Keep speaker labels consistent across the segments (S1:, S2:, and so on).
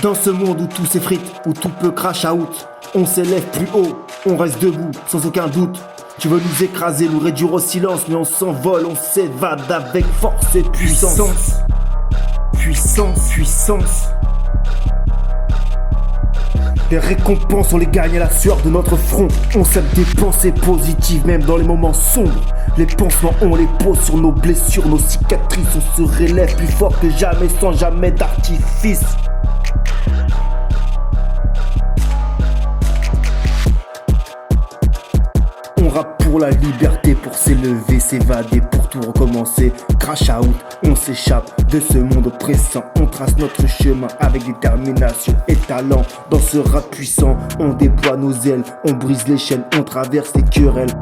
S1: Dans ce monde où tout s'effrite, où tout peut crash out, on s'élève plus haut, on reste debout, sans aucun doute. Tu veux nous écraser, nous réduire au silence, mais on s'envole, on s'évade avec force et puissance. Puissance, puissance. Les récompenses, on les gagne à la sueur de notre front. On sème des pensées positives, même dans les moments sombres. Les pansements, on les pose sur nos blessures, nos cicatrices. On se relève plus fort que jamais, sans jamais d'artifice. On rappe pour la liberté, pour s'élever, s'évader, pour tout recommencer. Crash out, on s'échappe de ce monde oppressant. On trace notre chemin avec détermination et talent. Dans ce rap puissant, on déploie nos ailes, on brise les chaînes, on traverse les querelles.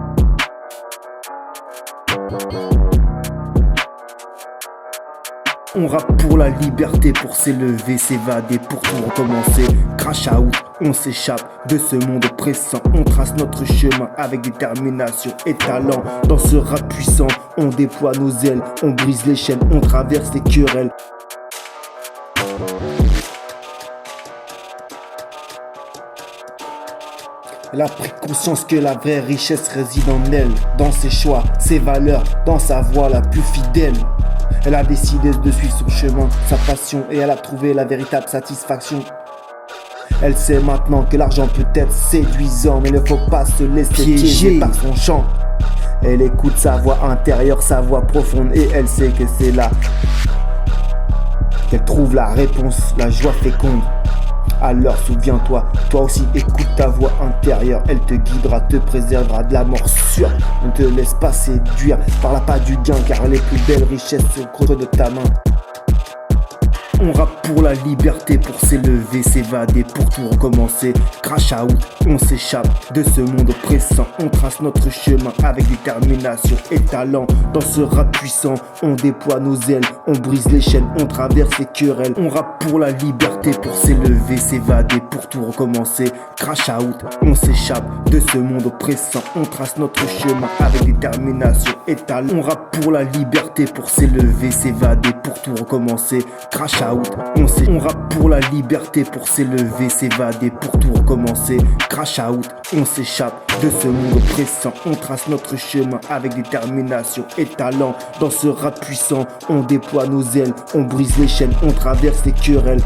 S1: On rappe pour la liberté, pour s'élever, s'évader, pour tout recommencer. Crash out, on s'échappe de ce monde oppressant. On trace notre chemin avec détermination et talent. Dans ce rap puissant, on déploie nos ailes, on brise les chaînes, on traverse les querelles. Elle a pris conscience que la vraie richesse réside en elle, dans ses choix, ses valeurs, dans sa voie la plus fidèle. Elle a décidé de suivre son chemin, sa passion, et elle a trouvé la véritable satisfaction. Elle sait maintenant que l'argent peut être séduisant, mais il ne faut pas se laisser piéger par son chant. Elle écoute sa voix intérieure, sa voix profonde, et elle sait que c'est là qu'elle trouve la réponse, la joie féconde. Alors souviens-toi, toi aussi écoute ta voix intérieure. Elle te guidera, te préservera de la morsure. Ne te laisse pas séduire par la pas du gain, car les plus belles richesses sont au creux de ta main. On rappe pour la liberté, pour s'élever, s'évader, pour tout recommencer. Crash out, on s'échappe de ce monde oppressant. On trace notre chemin avec détermination et talent. Dans ce rap puissant, on déploie nos ailes, on brise les chaînes, on traverse les querelles. On rappe pour la liberté, pour s'élever, s'évader, pour tout recommencer. Crash out, on s'échappe de ce monde oppressant. On trace notre chemin avec détermination et talent. On rappe pour la liberté, pour s'élever, s'évader, pour tout recommencer. Crash out, on rappe pour la liberté, pour s'élever, s'évader, pour tout recommencer. Crash out, on s'échappe de ce monde oppressant. On trace notre chemin avec détermination et talent. Dans ce rap puissant, on déploie nos ailes, on brise les chaînes, on traverse les querelles.